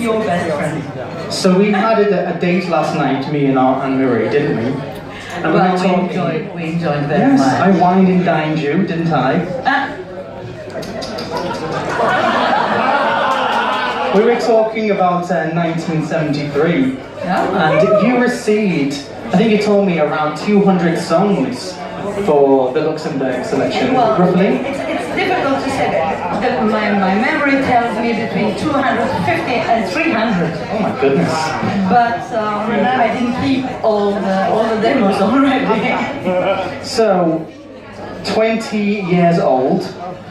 your best friend? So we had a date last night, me and Anne-Marie, didn't we? And Well, we enjoyed very yes, much. I wined and dined you, didn't I? We were talking about 1973, and you received, I think you told me, around 200 songs for the Luxembourg selection, Well, roughly? it's difficult to say that. My memory tells me between 250 and 300. Oh my goodness. But I didn't keep all the demos already. So, 20 years old,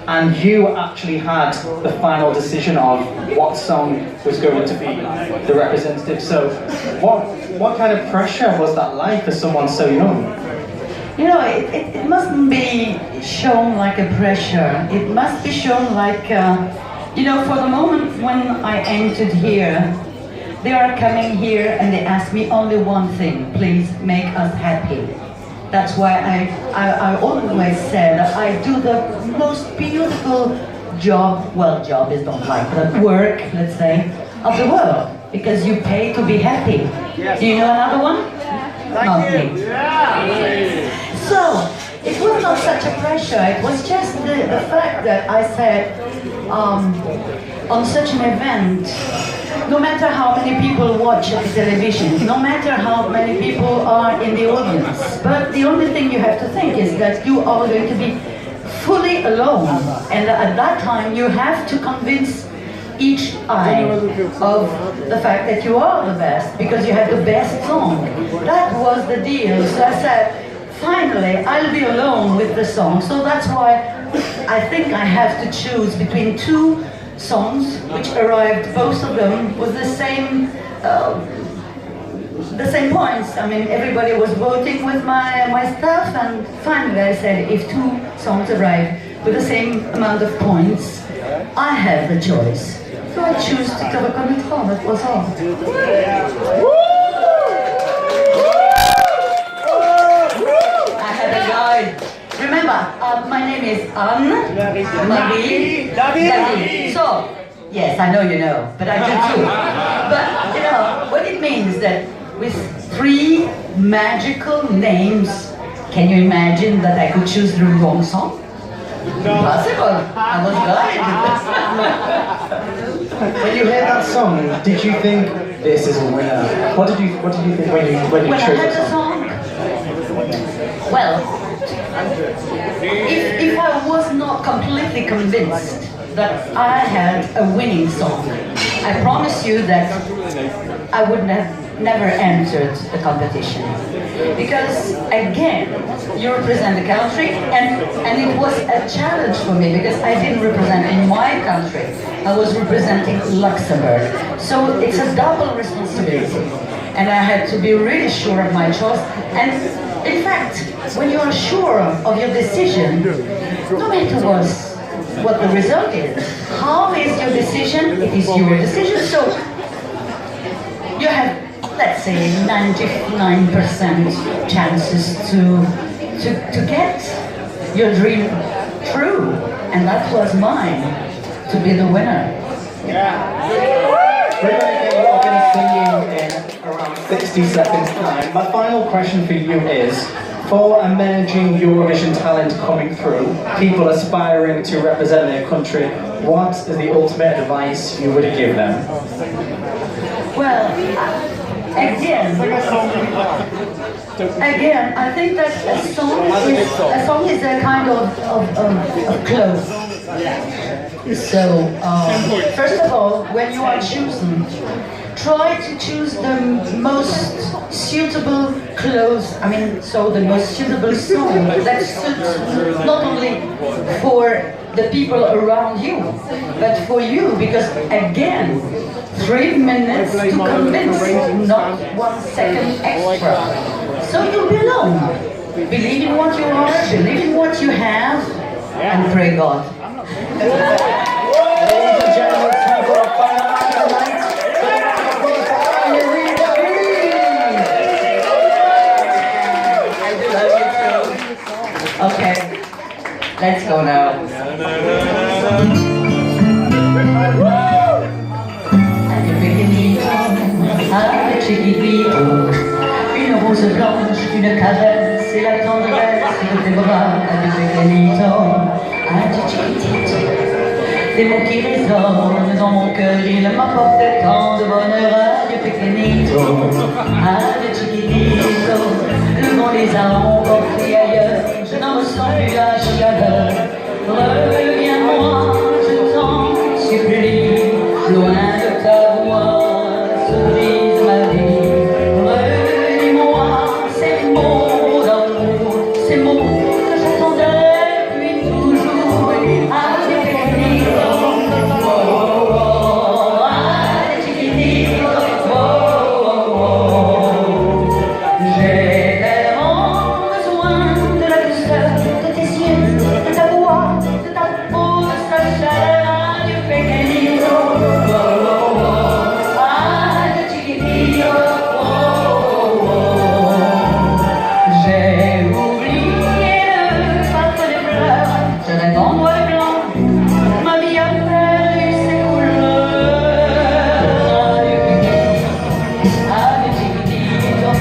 and you actually had the final decision of what song was going to be the representative. So, what kind of pressure was that like for someone so young? You know, it mustn't be shown like a pressure. It must be shown like, you know, for the moment when I entered here, they are coming here and they ask me only one thing: please make us happy. That's why I always said that I do the most beautiful job, well, job is not like that, work, let's say, of the world, because you pay to be happy. Yes. Do you know another one? Not me. Yeah. So, it was not such a pressure, it was just the fact that I said, on such an event, no matter how many people watch the television, no matter how many people are in the audience, but the only thing you have to think is that you are going to be fully alone, and at that time you have to convince each eye of the fact that you are the best, because you have the best song. That was the deal. So I said, finally, I'll be alone with the song. So that's why I think I have to choose between two songs, which arrived, both of them, with the same points. I mean, everybody was voting with my stuff, and finally I said, if two songs arrive with the same amount of points, I have the choice. So I choose to Te reconnaîtra, that was all. I had a guide. Remember, my name is Anne-Marie David. So, yes, I know you know, but I do too. But, you know, what it means that with three magical names, can you imagine that I could choose the wrong song? Impossible. I was blind. When you heard that song, did you think this is a winner? What did you think when you When I chose heard the the song? song? Well, if I was not completely convinced that I had a winning song, I promise you that I would never entered the competition. Because again, you represent the country, and it was a challenge for me because I didn't represent in my country. I was representing Luxembourg. So it's a double responsibility. And I had to be really sure of my choice. And in fact, when you are sure of your decision, no matter what the result is, how is your decision? It is your decision. So you have, let's say, 99% chances to get your dream true, and that was mine, to be the winner. We're going to sing you in around 60 seconds time. My final question for you is, for emerging Eurovision talent coming through, people aspiring to represent their country, what is the ultimate advice you would give them? Well, again, I think that a song is a kind of clothes. So, first of all, when you are choosing, try to choose the most suitable clothes, the most suitable song that suits not only for the people around you, but for you, because again, 3 minutes to convince, not 1 second extra. So you'll be alone. Believe in what you are, believe in what you have, and pray God. Ladies and gentlemen, it's time for our final match tonight. Okay, let's go now. And you begin Ah, chiquitito, une rose blanche, une caresse et la tendresse de tes bras, adieu pequeñito, adieu chiquitito. Des mots qui résonnent dans mon cœur, ils m'apportent tant de bonheur, adieu pequeñito, adieu chiquitito. Le vent les a emportés ailleurs, je n'en ressens plus la chaleur. Reviens-moi, je t'en supplie, loin de ta voix, souris ma vie. Redis-moi ces mots d'amour, ces mots que j'attendais depuis toujours. Adieu pequeñito, oh, oh, oh, adieu chiquitito, oh, oh, oh. J'ai tellement besoin de la douceur de tes yeux, de ta voix, de ta peau, de sa chaleur. Adieu pequeñito, oh, oh, oh, adieu chiquitito, oh, oh, oh. J'ai oublié le parfum des fleurs, je rêve en noir et blanc, ma vie a perdu ses couleurs. Adieu chiquitito,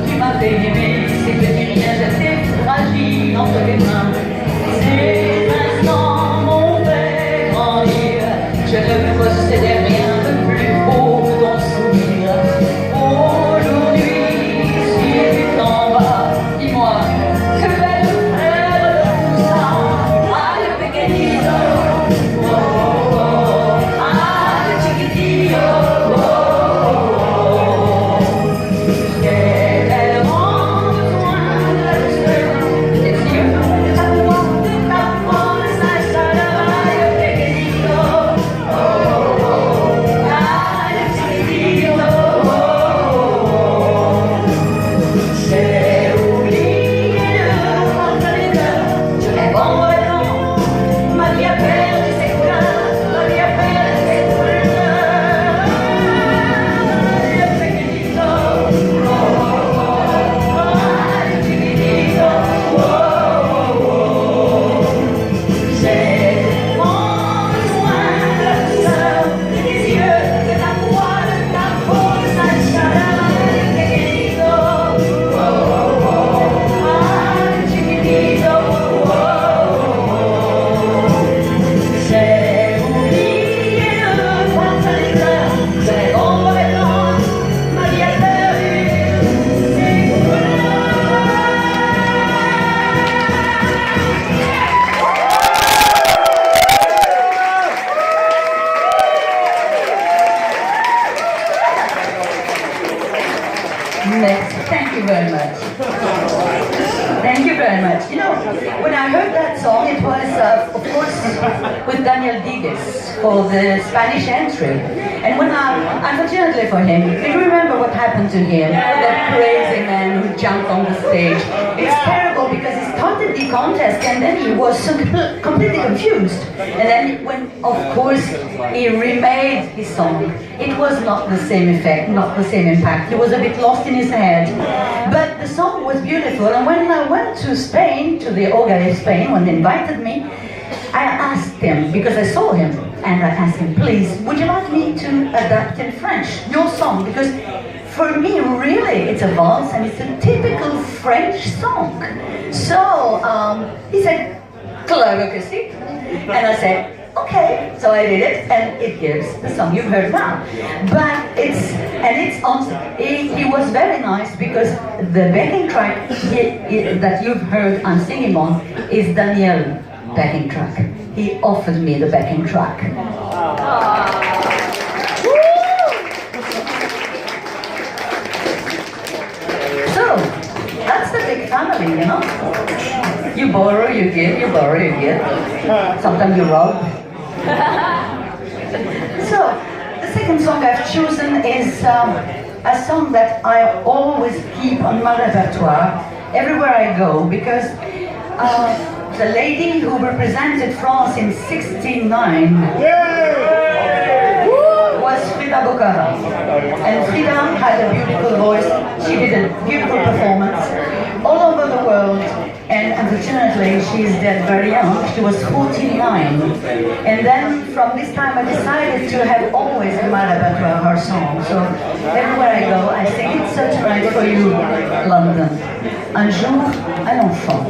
tu m'as fait aimer, c'est que tu rien, j'étais fragile entre tes mains. Ces instants m'ont fait grandir, je ne possédais rien de plus beau que ton sourire. Aujourd'hui, si tu t'en vas, dis-moi, que vais-je faire de tout ça? Adieu pequeñito, oh, oh, oh, adieu chiquitito, oh, oh, oh. J'ai tellement besoin de la douceur de tes yeux, de ta voix, de ta peau, de sa chaleur. Adieu pequeñito, oh, oh, oh, adieu chiquitito, oh, oh, oh. J'ai oublié le parfum des fleurs, je rêve en noir et blanc, ma vie a perdu ses couleurs, ma vie a perdu ses couleurs. Adieu pequeñito, oh, oh, oh, adieu chiquitito, oh, oh, oh. J'ai tellement besoin de la douceur de tes yeux, de ta voix, de ta peau, de sa chaleur. Adieu pequeñito, oh, oh, oh, adieu chiquitito, oh, oh, oh. J'ai oublié le parfum des fleurs, je rêve en noir et blanc, ma vie a perdu ses Next, thank you very much. Thank you very much. You know, when I heard that song, it was, of course, with Daniel Dives for the Spanish entry. And when unfortunately for him, if you remember what happened to him, that crazy man who jumped on the stage. It's terrible because he started the contest and then he was so completely confused. And then when, of course, he remade his song, it was not the same effect, not the same impact. He was a bit lost in his head. But the song was beautiful, and when I went to Spain, to the Oga of Spain, when they invited me, I asked him, because I saw him, and I asked him, please, would you like me to adapt in French your song? Because for me, really, it's a valse, and it's a typical French song. So he said, clever que si. And I said, okay, so I did it, and it gives the song you've heard now. But he was very nice because the backing track that you've heard I'm singing on is Daniel backing track. He offered me the backing track. So, that's the big family, you know? You borrow, you give, you borrow, you give. Sometimes you rob. So, the second song I've chosen is a song that I always keep on my repertoire everywhere I go because the lady who represented France in '69 was Frida Bocara. And Frida had a beautiful voice, she did a beautiful performance all over the world. And unfortunately, she's dead very young. She was 49. And then from this time, I decided to have always in my repertoire her song. So everywhere I go, I sing it. So tonight for you, London. Un jour, un enfant.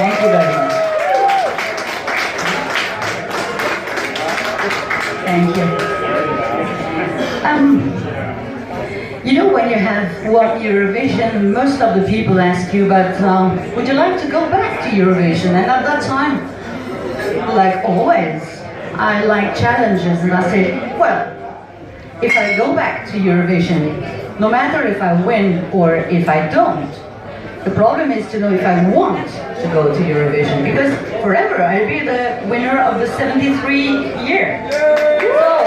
Thank you very much. Thank you. You know, when you have won Eurovision, most of the people ask you, but would you like to go back to Eurovision? And at that time, like always, I like challenges, and I say, well, if I go back to Eurovision, no matter if I win or if I don't, the problem is to know if I want to go to Eurovision, because forever I'll be the winner of the 73 year. So, well,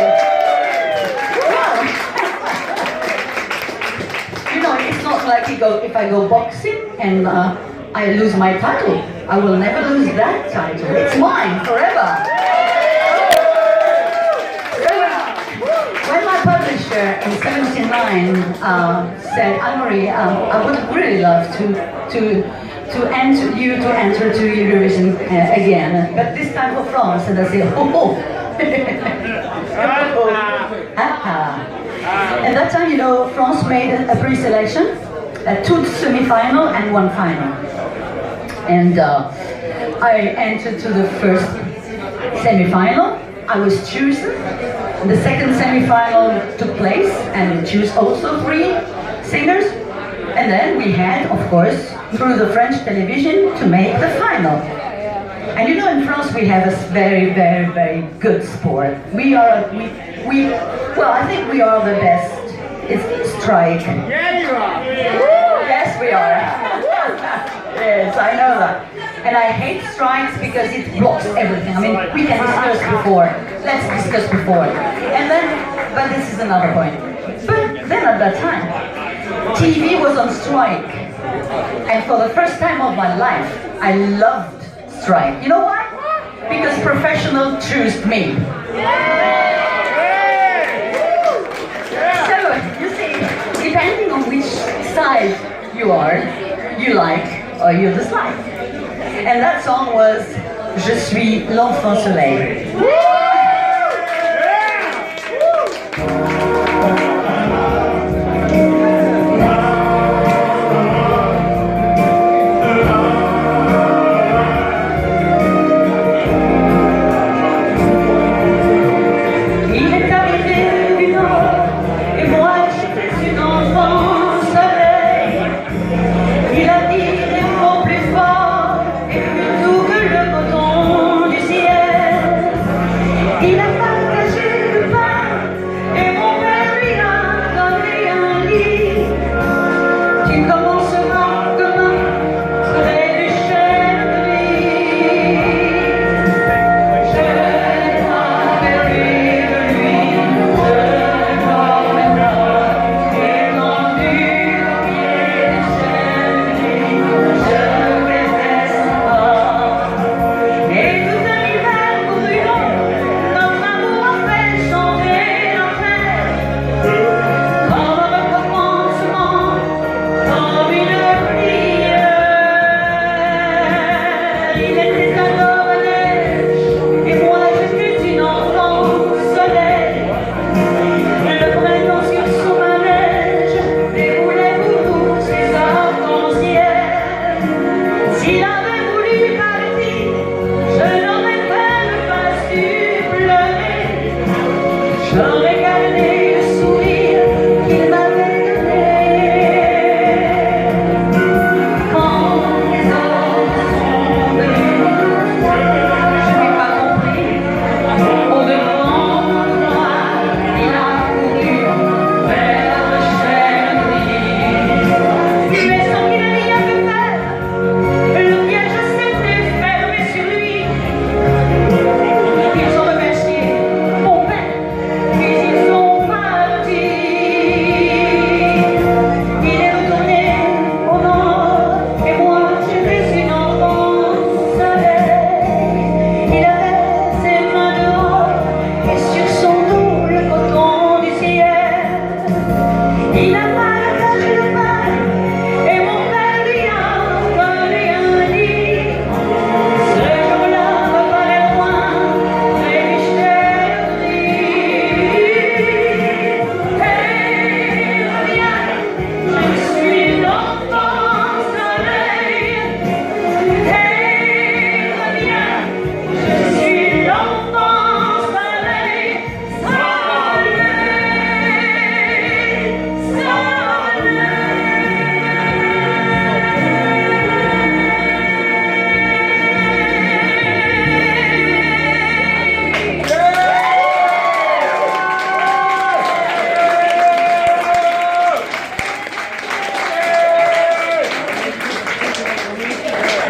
you know, it's not like if I go boxing and I lose my title. I will never lose that title. It's mine forever. When my publisher in '79 said, Anne-Marie, I would really love to enter to Eurovision again, but this time for France, and I said, oh. And that time, you know, France made a pre-selection, two semi-final and one final. And I entered to the first semi-final. I was chosen. The second semi-final took place, and we chose also 3 singers. And then we had, of course, through the French television, to make the final. And you know, in France we have a very, very, very good sport. Well, I think we are the best. It's strike. Yeah, you are. Yes, we are. Yes, I know that. And I hate strikes because it blocks everything. I mean, we can discuss before. Let's discuss before. And then But this is another point. But then at that time, TV was on strike. And for the first time of my life, I loved strike. You know why? Because professionals chose me. So, you see, depending on which side you are, you like or you dislike. And that song was Je suis l'enfant soleil.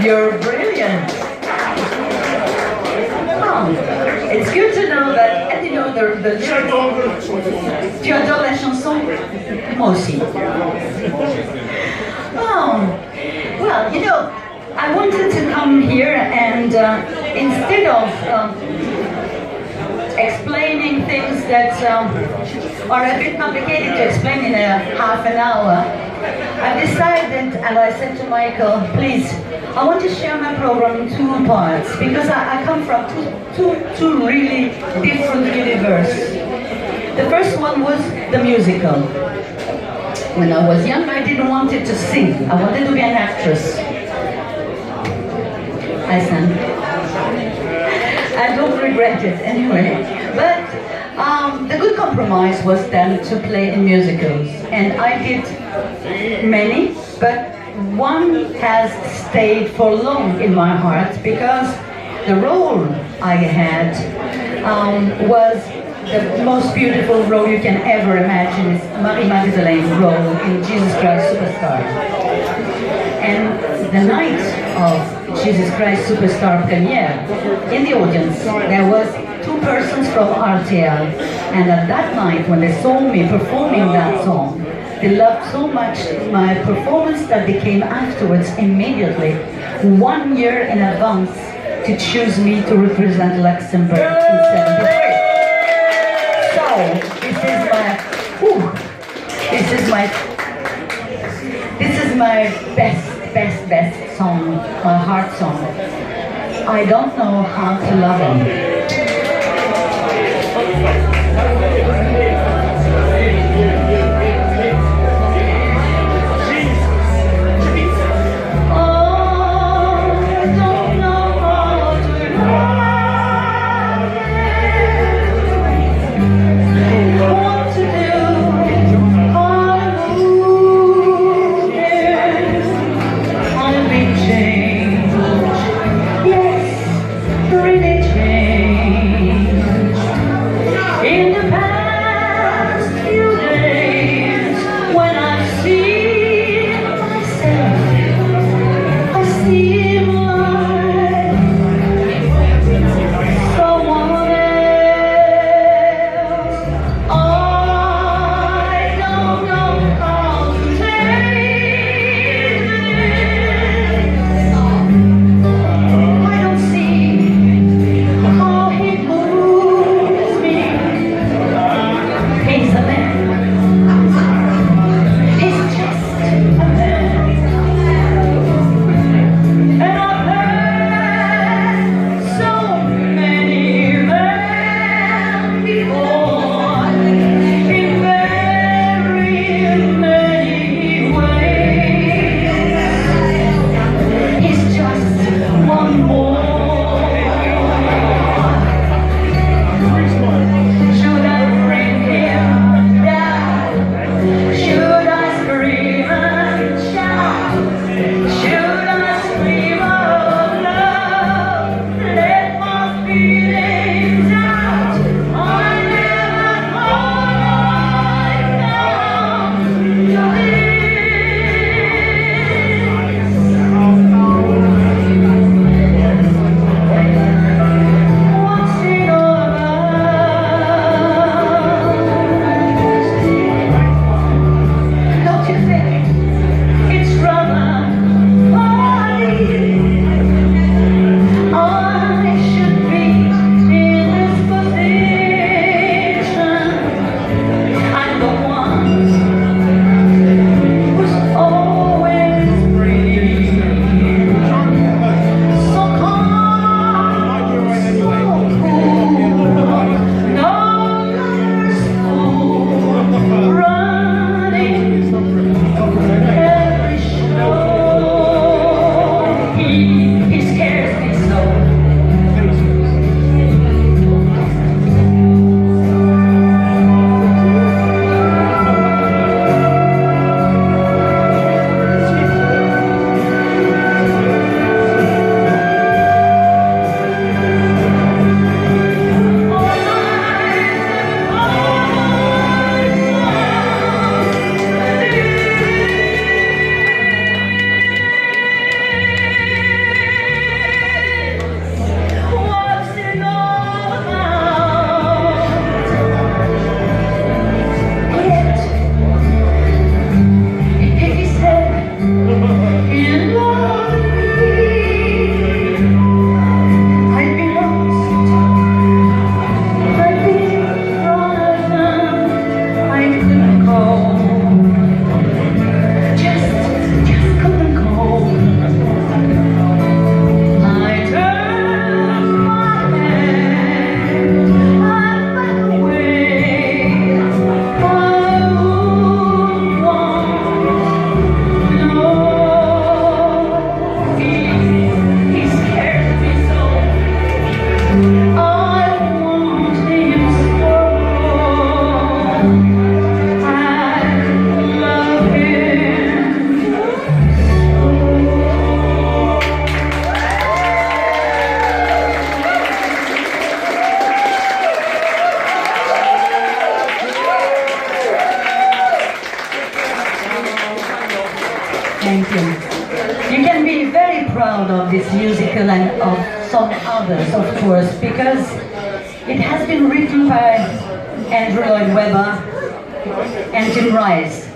You're brilliant. Oh, it's good to know that, and you know the lyrics. Tu adores la chanson? Moi aussi. Oh, well, you know, I wanted to come here and instead of explaining things that are a bit complicated to explain in a half an hour, I decided, and I said to Michael, please, I want to share my program in two parts, because I come from two really different universes. The first one was the musical. When I was young, I didn't want to sing. I wanted to be an actress. I sang. I don't regret it anyway. But the good compromise was then to play in musicals. And I did many, but one has stayed for long in my heart because the role I had was the most beautiful role you can ever imagine. Is Marie Magdalene's role in Jesus Christ Superstar. And the night of Jesus Christ Superstar premiere, in the audience there was two persons from RTL, and at that night when they saw me performing that song, they loved so much my performance that they came afterwards immediately, 1 year in advance, to choose me to represent Luxembourg in '73. So this is my best song, my heart song. I don't know how to love him. In the past than of some others, of course, because it has been written by Andrew Lloyd Webber and Tim Rice.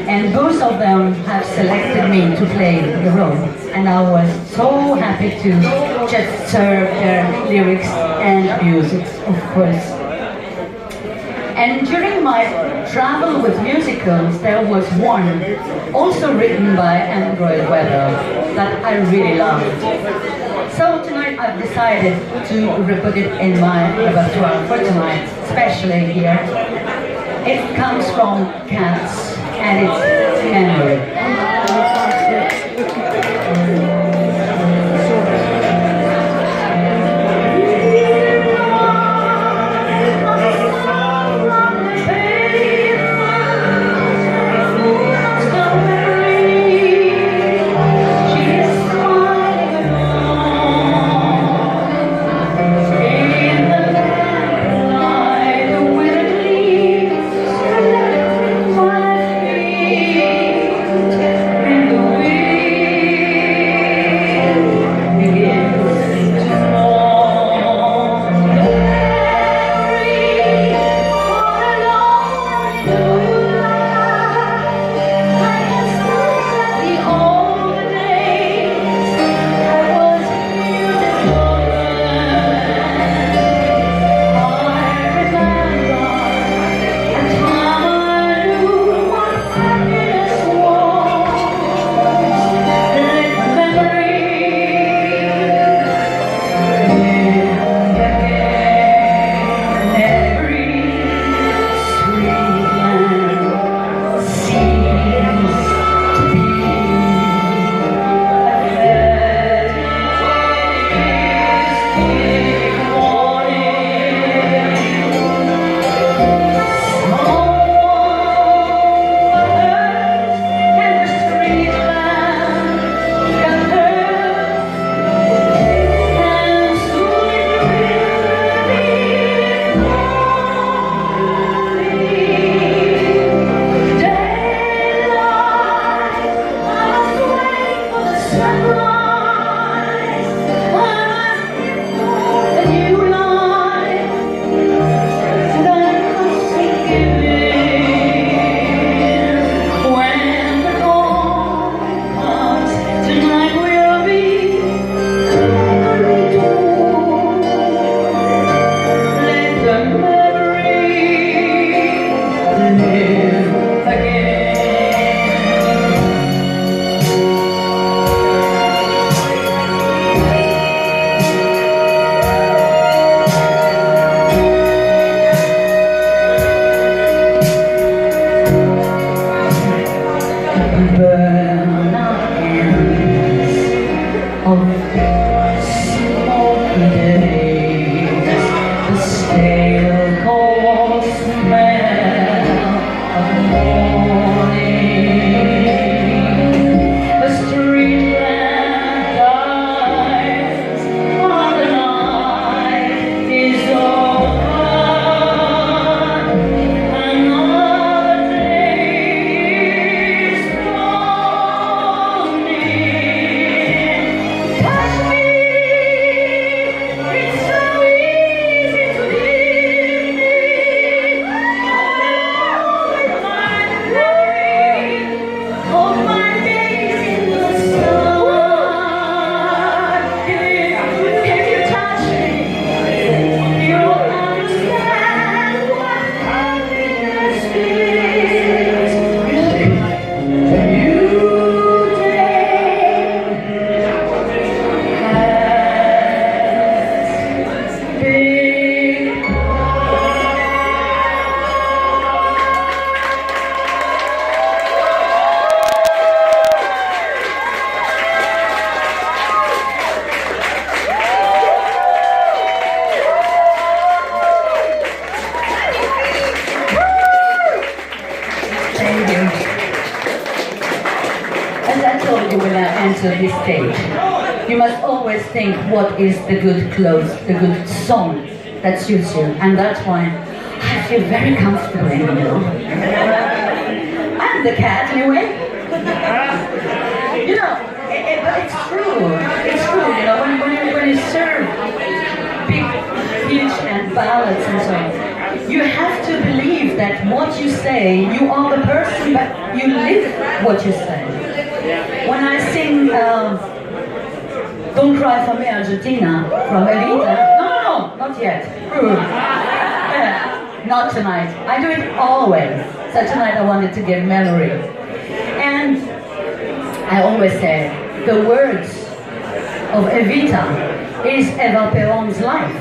And both of them have selected me to play the role. And I was so happy to just serve their lyrics and music, of course. And during my travel with musicals, there was one, also written by Andrew Lloyd Webber, that I really loved. So tonight I've decided to put it in my repertoire for tonight, especially here. It comes from Cats, and it's Memory. To this stage, you must always think what is the good clothes, the good song that suits you, and that's why I feel very comfortable in the middle. I'm the cat anyway. You know, but it's true. It's true. you know, when you serve big hits and ballads and so on, you have to believe that what you say, you are the person, but you live what you say. When I sing Don't Cry for Me, Argentina, from Evita, no, not yet. Not tonight. I do it always. So tonight I wanted to give memory. And I always say, the words of Evita is Eva Perón's life.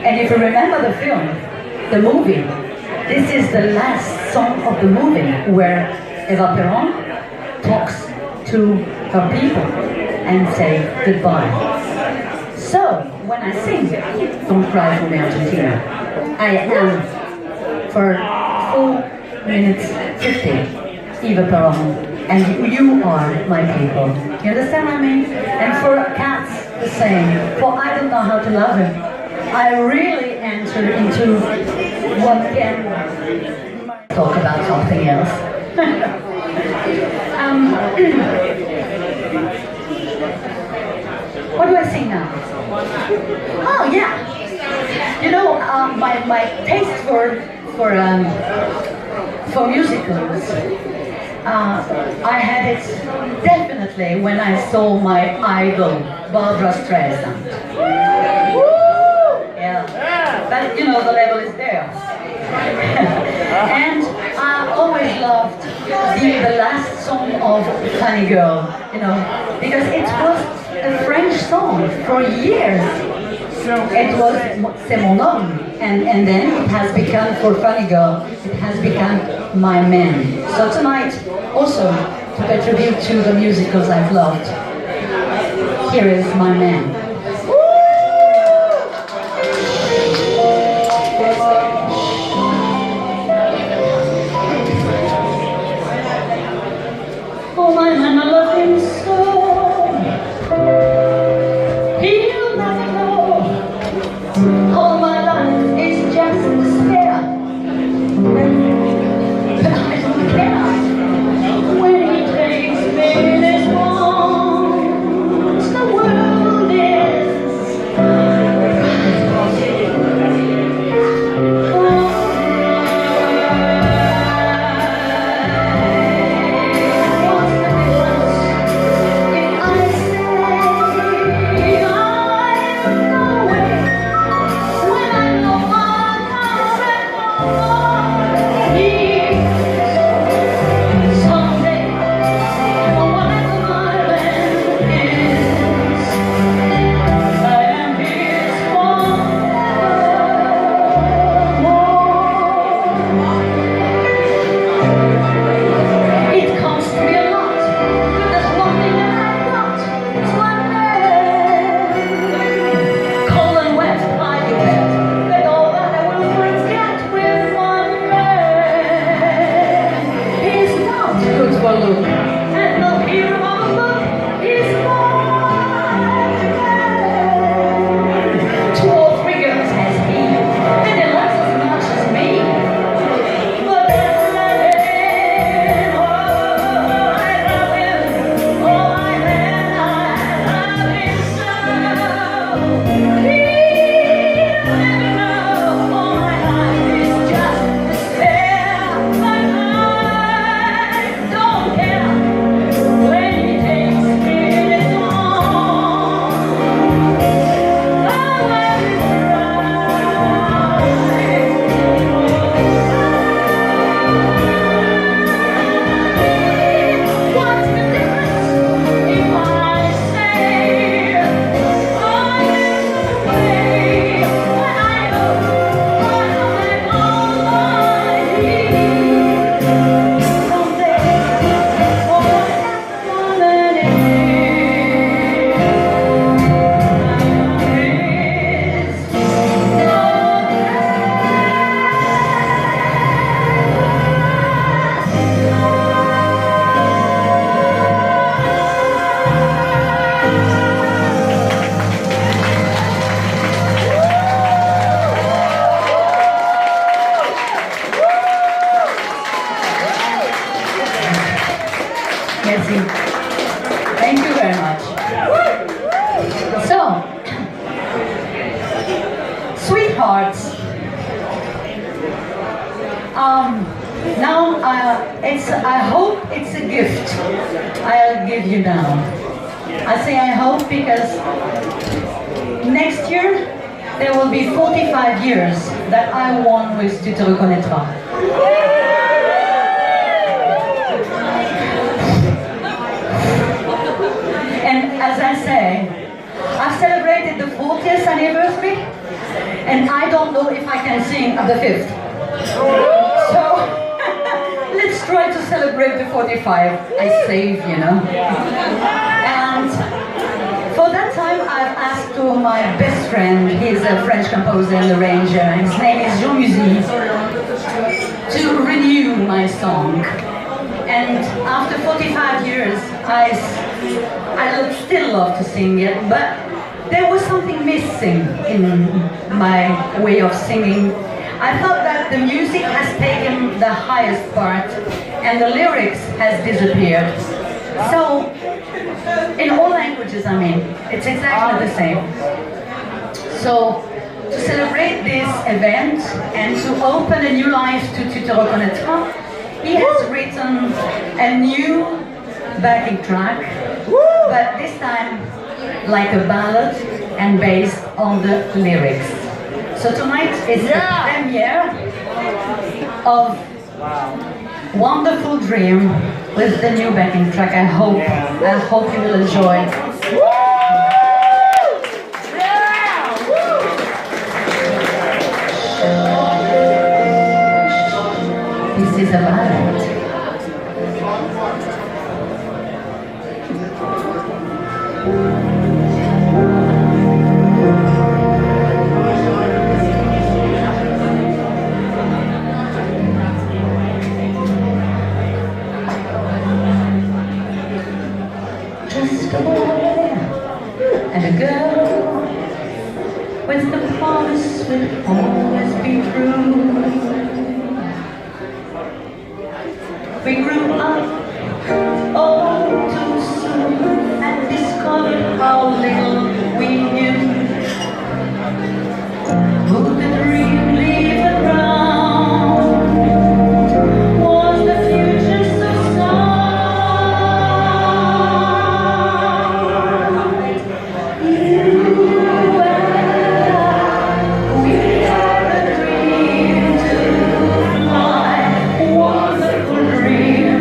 And if you remember the film, the movie, this is the last song of the movie where Eva Perón talks to her people and say goodbye. So, when I sing Don't Cry for Me, Argentina, I am for 4 minutes 50 Eva Perón, and you are my people. You understand what I mean? And for cats, the same. For I don't know how to love him. I really enter into what can talk about something else. What do I sing now? Oh yeah, you know, my taste for musicals. I had it definitely when I saw my idol, Barbara Streisand. Yeah, but you know, the level is there. And I always loved the last song of Funny Girl, you know, because it was a French song for years. It was C'est mon homme, and then it has become, for Funny Girl, it has become My Man. So tonight, also, to pay tribute to the musicals I've loved, here is My Man. Oh my man, I love him so. He'll never know. All my life is just despair. But I don't care. When he takes me in his arms, the world is hearts. Now, I hope it's a gift I'll give you now. I say I hope because next year there will be 45 years that I won with Tu te reconnaîtras. And as I say, I've celebrated the 40th anniversary and I don't know if I can sing at the 5th. So let's try to celebrate the 45. I save, you know. And for that time, I've asked to my best friend, he's a French composer and arranger, his name is Jean Musy, to renew my song. And after 45 years, I still love to sing it, but there was something missing in my way of singing. I thought that the music has taken the highest part and the lyrics has disappeared. So, in all languages, I mean, it's exactly the same. So, to celebrate this event and to open a new life to Tu te reconnaîtras, he has written a new backing track, but this time like a ballad and based on the lyrics. So tonight is the premiere of Wonderful Dream with the new backing track. I hope you will enjoy. This is a ballad. Just a boy and a girl with the promise will always be true. We grew up all too soon and discovered how little we knew. Would the dream leave the ground? Was the future so bright? You and I, we are a dream to fly. Wonderful dream.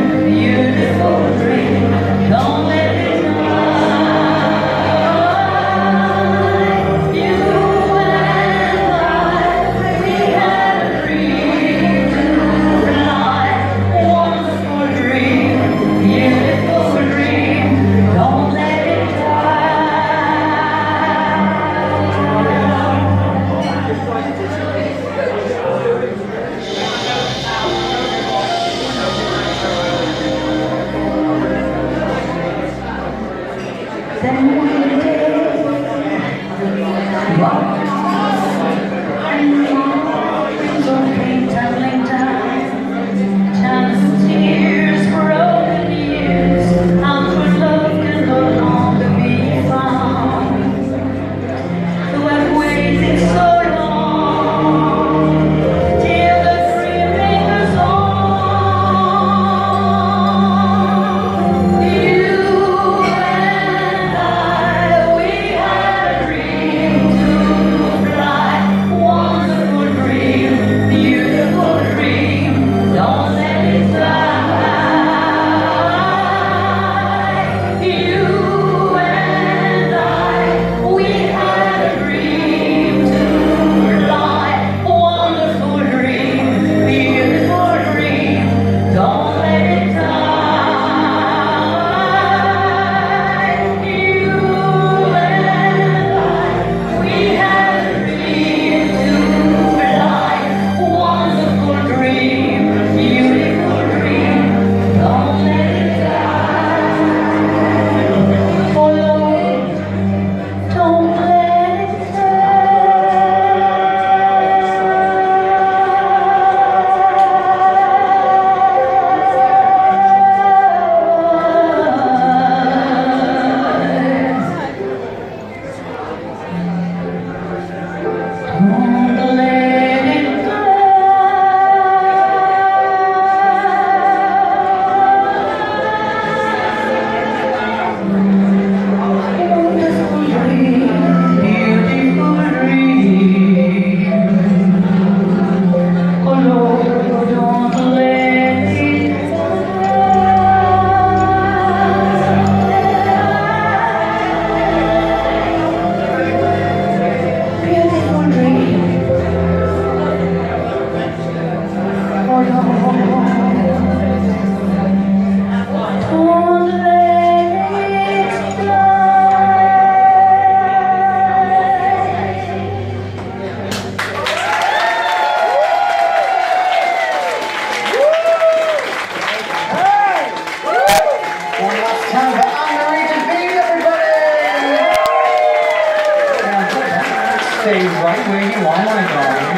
stay right where you are, my darling.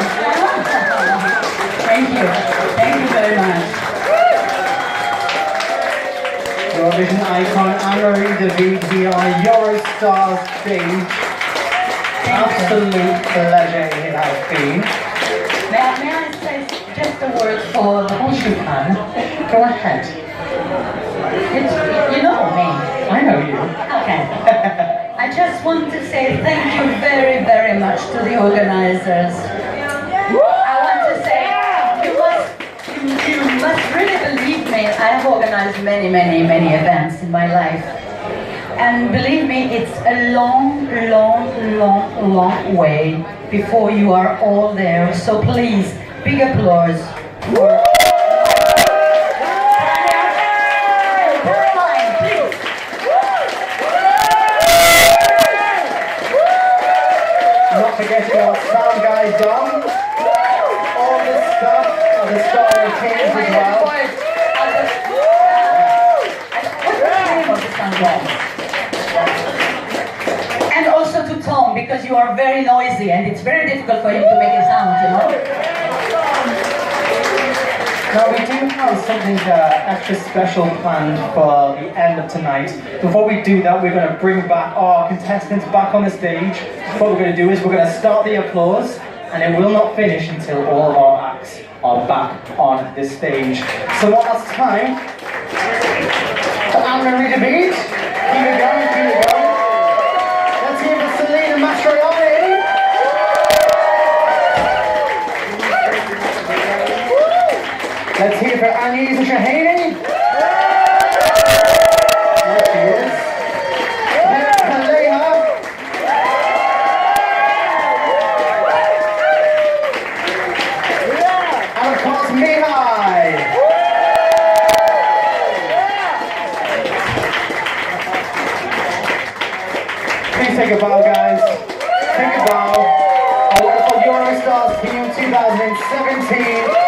Thank you. Thank you very much. Eurovision icon Anne-Marie David here on EuroStarz stage. Absolute pleasure it has been. May I say just a word for Of course you can. Go ahead. you know me. I know you. Okay. I just want to say thank you very, very much to the organizers. I want to say you must really believe me. I've organized many, many, many events in my life. And believe me, it's a long, long, long, long way before you are all there. So please, big applause for Not forgetting our sound guy Dom. All this stuff, the Star of Kings as well. What's the name of the sound guy? And also to Tom, because you are very noisy and it's very difficult for him to make a sound, you know? Now we do have something extra special planned for the end of tonight. Before we do that, we're going to bring back our contestants back on the stage. What we're going to do is we're going to start the applause, and it will not finish until all of our acts are back on the stage. So one last time, for Anne-Marie David, keep it going, keep it going. Let's hear for Selena Mastroianni. Let's hear for Anisa Shahini. There she is. Helena. And of course, Mihai. Please take a bow, guys. Take a bow. A wonderful EuroStarz team 2017.